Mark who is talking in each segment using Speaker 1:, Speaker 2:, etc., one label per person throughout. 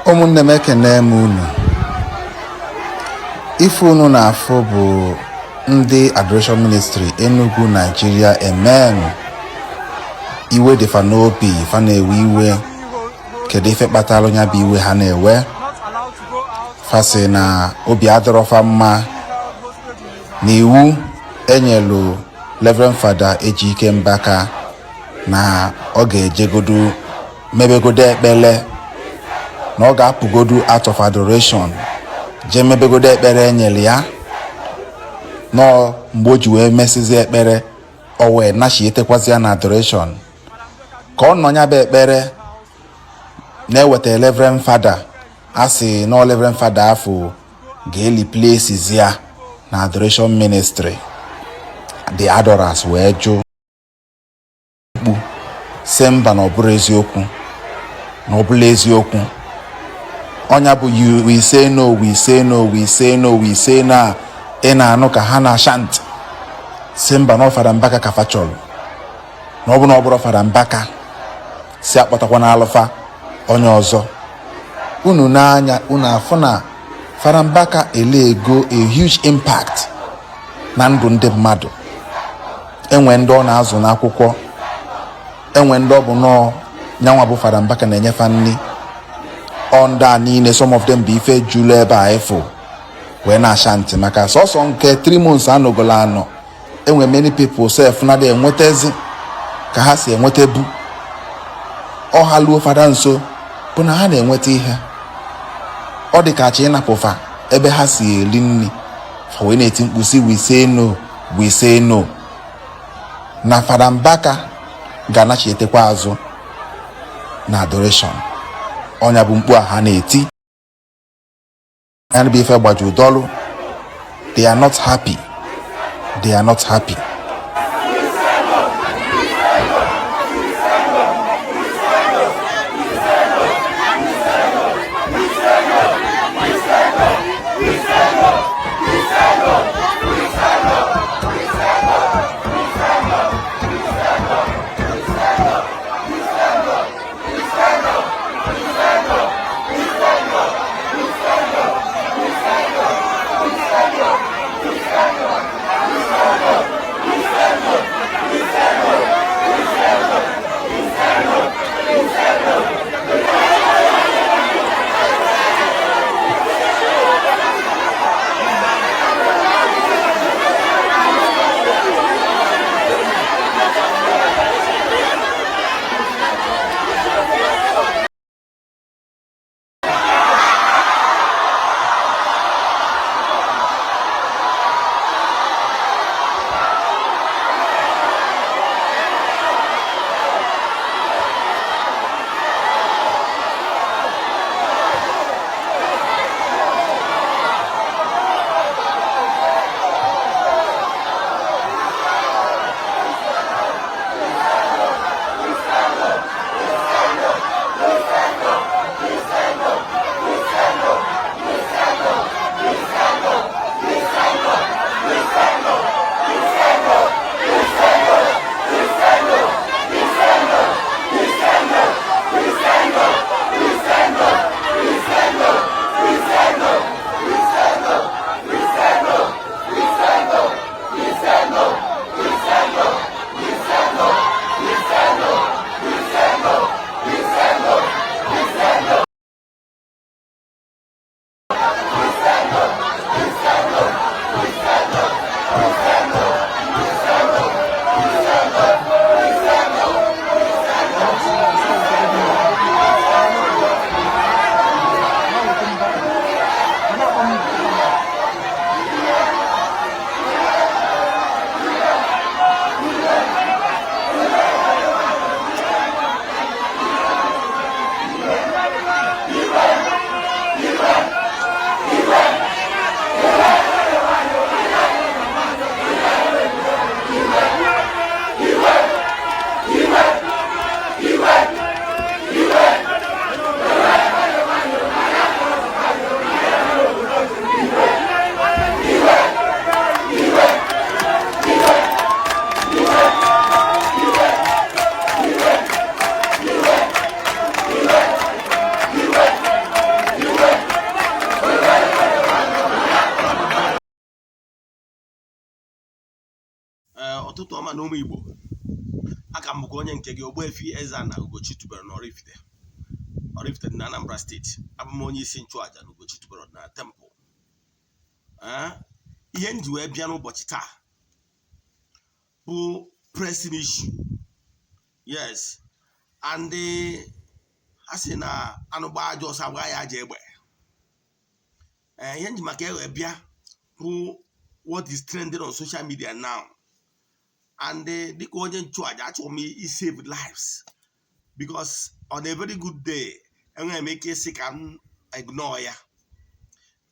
Speaker 1: ụmụnne m ekene m unu. Ife unu na-afụ bụ ndị Adoration Ministry Enugu Nigeria. Amen. Iwe dịfa n'obi, fa na-ewe iwe. Kedu ife kpatara nya bụ iwe ha na-ewe? Fa sị na obi adọrọfa mma n'iwu enyelu Reverend Fr Ejike Mbaka na ọ ga-ejegodu mebegodo ekpele, na ọ ga-apụgodu out of adoration je mebegodo ekpere enyere ya. Nọ mgbe o ji wee mesizi ekpere, o wee nachietekwazi ya na adoration ka ọ nọ nya bụ ekpere na-eweta Reverend Fr asị na Reverend Fr afọ ga-eli places ya na Adoration Ministry. The adorers wee jụ kpu sị mba na ọ bụrụ eziokwu, na ọ bụla eziokwu. Onya bụ we say no, we say no, we say no, we say na ị na-anụ ka ha na-ashant sị mba na Fr Mbaka ka fa chọrọ, na ọ bụ na ọ bụrụ Fr Mbaka si akpọtakwa na alụfa onye ọzọ. Unu n'anya unu afụ na Fr Mbaka elego a huge impact na ndụ ndị mmadụ. Enwe ndị ọ na-azụ n'akwụkwọ, enwe ndị ọ bụ nọọ nyanwa bụ Fr Mbaka na-enyefa nri. Ndị a niile, some of them bụ ife julu ebe a efu wee na-ashanti maka sọsọ nke 3 months anọgolo anọ. Enwe many people sef na dị enwetezi ka ha si enwetebu. Ọ ha luo Fada nso bụ na ha na-enweta ihe. Ọ dị ka chi ịnapụfa ebe ha si eri nri, fa wee na-eti mkpu si we say no, we say no. Na Fr Mbaka ga-anachietekwa azụ na adoration. Onya bụ mkpu a ha na-eti. And ife gbaju dolu. They are not happy. They are not happy.
Speaker 2: ụtụtụ ọma na ụmụ Igbo. Aka m bụkwa onye nke gị Ogbuefi EZE-ANA Ugochi tubelu na oraifite na Anambra steeti. Abụ m onye isi nchụaja na Ugochi tubelu na temple. Ihe m ji wee bịa n'ụbọchị taa bụ pressing issue. Yes, and a sị na anụ gbaa ajọ ọsọ agba ya aja egbe. Ihe m ji maka ewe bịa bụ what is trending on social media now. And dịka onye nchụaja achọrọ m save lives, because on a very good day enwere m ike isi ka m ignore ya,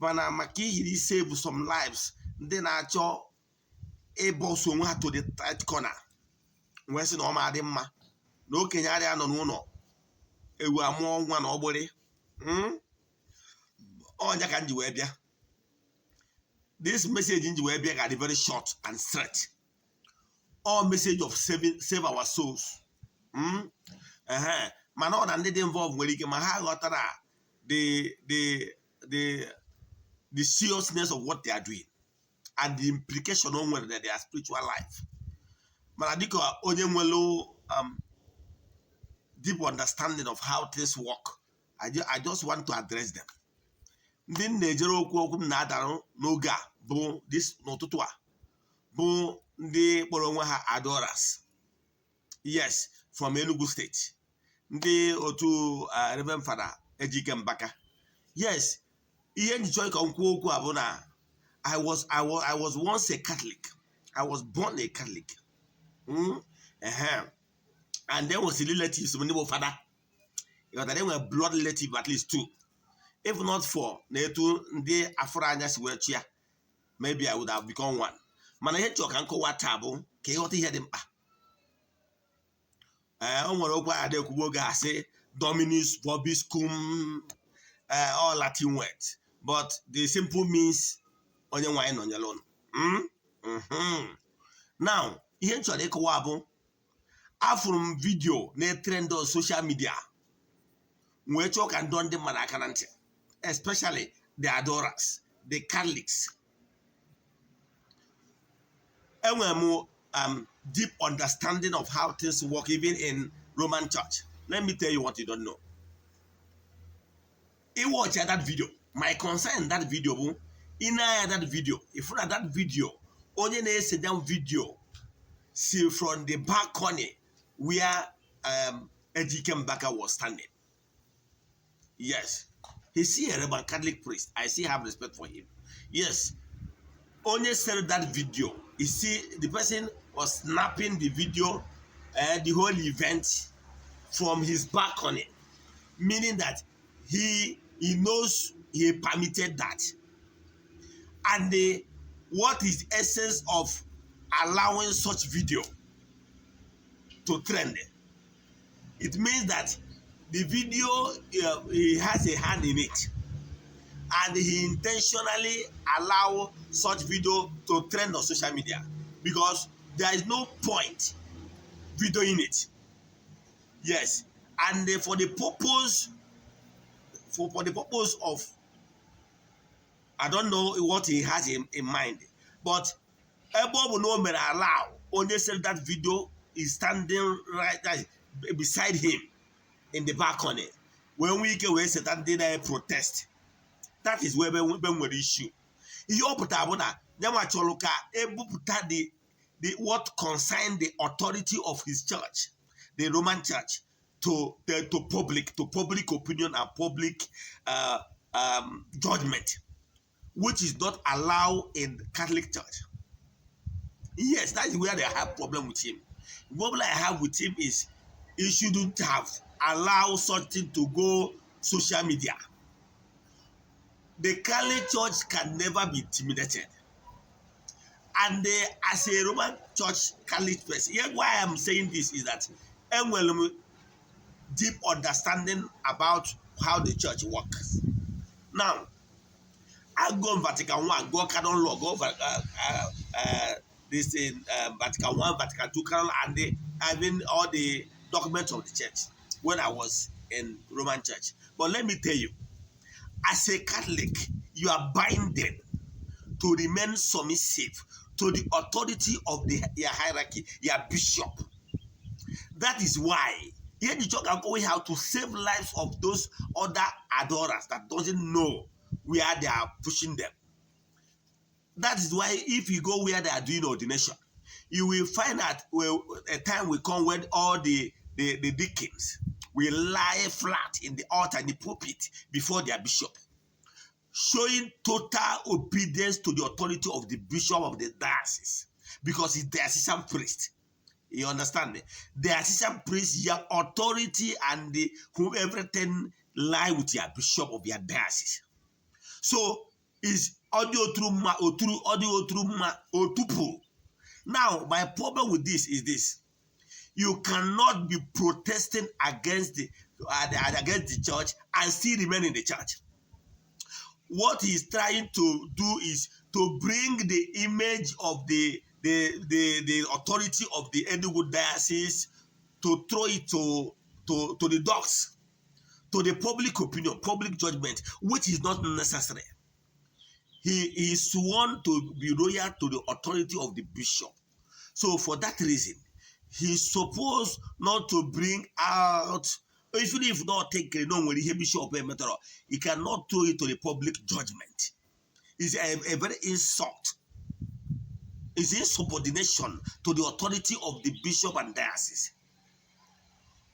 Speaker 2: mana maka ihiri save some lives ndị na-achọ ịbọsụ onwe ha to the tight corner, wee sị na ọ ma dị mma na okenye arịa nọ n'ụlọ ewu amụọ nwa na ọgbụrị. Ọnya ka m ji wee bịa. This message in the ga dị very short and straight. All message of save our souls. Man, all and they involved when you the seriousness of what they are doing and the implication on whether their spiritual life. Maradiko onye deep understanding of how things work. I just want to address them. Ndị na-ejere okwu na-adarụ n'oge a bụ this n'ụtụtụ a bụ ndị kpọrọ onwe ha adorers. Yes, from Enugu State. Ndị otu Reverend Fr Ejike Mbaka. Yes, ihe njichọ ka nkwu okwu a bụ na I was once a Catholic. I was born a Catholic. And there was a relative, so many father. There were blood relative at least two. If not for Netu Nde Afranya Siwechia, maybe I would have become one. Man, I hate your canco table, chaotic head him. I say Dominus Vobiscum, all Latin words, but the simple means on your wine on your own. Now, here to the Kawabo, from video, ne trend on social media, where you can don the Maracanante. Especially the adorers, the Catholics. And we're more deep understanding of how things work even in Roman Church. Let me tell you what you don't know. You watch that video. My concern in that video, in that video, if not that video, only they say that video, see from the balcony where Ejike Mbaka was standing. Yes. He see a Roman Catholic priest. I still have respect for him. Yes. Only said that video. You see, the person was snapping the video, the whole event from his balcony. Meaning that he knows he permitted that. And what is the essence of allowing such video to trend? It means that the video, he has a hand in it, and he intentionally allow such video to trend on social media because there is no point videoing it. Yes, and for the purpose of, I don't know what he has in mind, but Ebo will no matter allow only said that video is standing right beside him in the balcony. When we get away, Satan did a protest. That is where we issue. You open Tabona, then what you look at, able to the what concern the authority of his church, the Roman Church, to public opinion and public judgment, which is not allowed in the Catholic Church. Yes, that is where they have problem with him. The problem I have with him is he shouldn't have allowed such thing to go social media. The Catholic Church can never be intimidated. And as a Roman Church Catholic person, here why I'm saying this is that deep understanding about how the church works. Now, I go in Vatican I, go canon law, go this in Vatican I, Vatican II canon, and having all the documents of the church when I was in Roman Church. But let me tell you, as a Catholic, you are binded to remain submissive to the authority of your hierarchy, your bishop. That is why here the church are going how to save lives of those other adorers that doesn't know where they are pushing them. That is why if you go where they are doing ordination, you will find that a time will come when all the deacons will lie flat in the altar, in the pulpit before their bishop, showing total obedience to the authority of the bishop of the diocese, because he's the assistant priest. You understand me? The assistant priest, your authority and whom everything lie with your bishop of your diocese. So is audio through ma or through audio through ma or tupu. Now, my problem with this is this: you cannot be protesting against the church and still remain in the church. What he's trying to do is to bring the image of the authority of the Enugu diocese, to throw it to the dogs, to the public opinion, public judgment, which is not necessary. He is sworn to be loyal to the authority of the bishop. So for that reason, he's supposed not to bring out, even if not take no when he bishop, he cannot throw it to the public judgment. It's a very insult. It's insubordination to the authority of the bishop and diocese.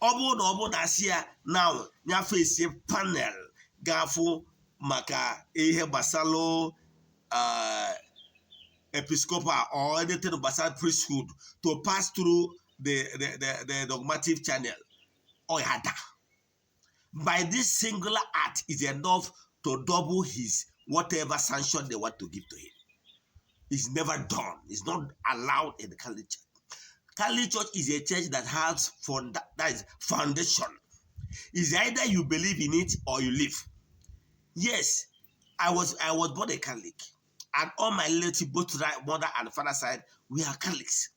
Speaker 2: Obo nasia now nya face panel gafu maka ehe basalo episcopal or anything basal priesthood to pass through the dogmatic channel or yada. By this singular act is enough to double his whatever sanction they want to give to him. It's never done. It's not allowed in the Catholic Church. Catholic Church is a church that has that is foundation. It's either you believe in it or you live. Yes, I was born a Catholic, and all my relatives, both mother and father side, we are Catholics.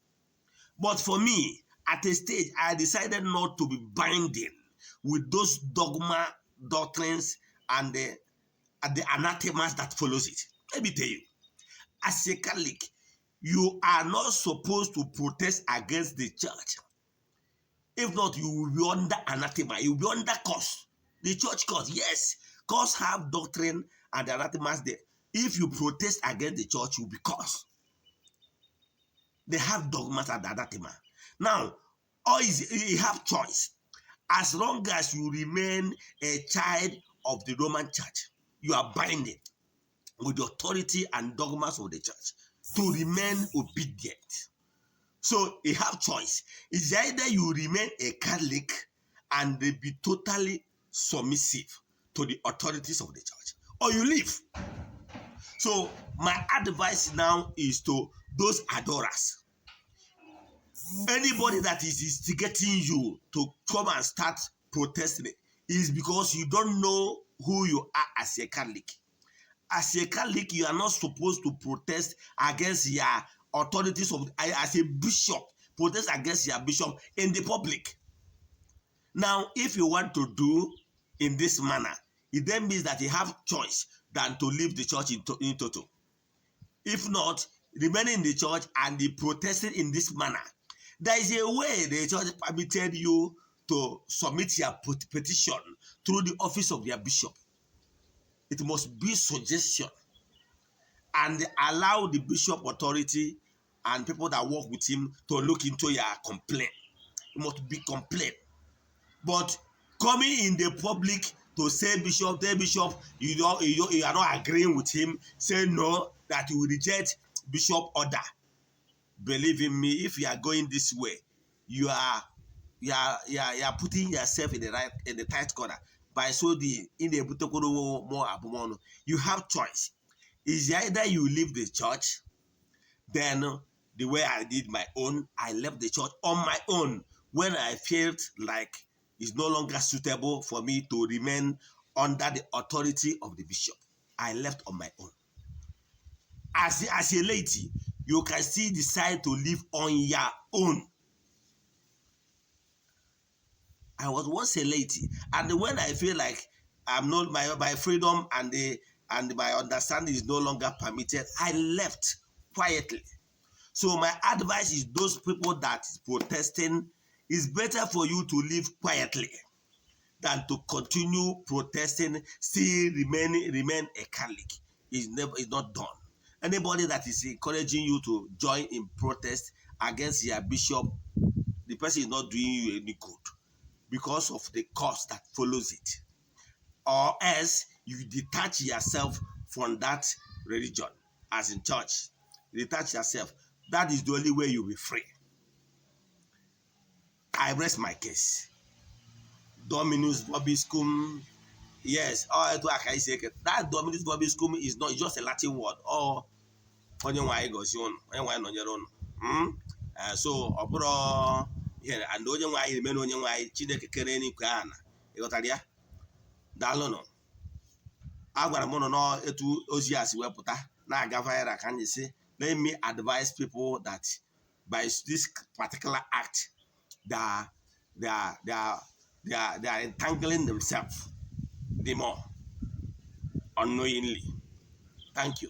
Speaker 2: But for me, at a stage, I decided not to be binding with those dogma, doctrines, and the anathemas that follows it. Let me tell you, as a Catholic, you are not supposed to protest against the church. If not, you will be under anathema. You will be under curse. The church curse, yes. Curse have doctrine and the anathemas there. If you protest against the church, you will be cursed. They have dogmas and anathema. Now, you have choice. As long as you remain a child of the Roman Church, you are binding with the authority and dogmas of the church to remain obedient. So you have choice. It's either you remain a Catholic and be totally submissive to the authorities of the church, or you leave. So my advice now is to those adorers. Anybody that is instigating you to come and start protesting is because you don't know who you are as a Catholic. As a Catholic, you are not supposed to protest against your authorities as a bishop. Protest against your bishop in the public. Now, if you want to do in this manner, it then means that you have choice than to leave the church in total. If not, remaining in the church and be protesting in this manner. There is a way the church permitted you to submit your petition through the office of your bishop. It must be suggestion and allow the bishop authority and people that work with him to look into your complaint. It must be complaint. But coming in the public to say bishop, you are not agreeing with him, say no, that you will reject bishop order. Believe in me, if you are going this way, you are putting yourself in the tight corner. By so you have choice. Is either you leave the church, then the way I did my own, I left the church on my own when I felt like it's no longer suitable for me to remain under the authority of the bishop. I left on my own. As a laity, you can still decide to live on your own. I was once a laity, and when I feel like I'm not my freedom and my understanding is no longer permitted, I left quietly. So my advice is those people that is protesting, it's better for you to live quietly than to continue protesting, still remain a Catholic. It's not done. Anybody that is encouraging you to join in protest against your bishop, the person is not doing you any good because of the cost that follows it. Or else you detach yourself from that religion, as in church. Detach yourself. That is the only way you'll be free. I rest my case. Dominus vobiscum. Yes, that Dominus vobiscum is not just a Latin word. Or onye nwanyị gosi unu, onye nwanyị nọnyere unu. So ọ bụrụ ihe and onye nwanyị eme na onye nwanyị Chineke kere eluigwe ana. Ịghọtara ya? Daalụnụ. Agwara m unu na etu ozi a si wepụta na-aga viral ka anyị si, let me advise people that by this particular act they are entangling themselves the more unknowingly. Thank you.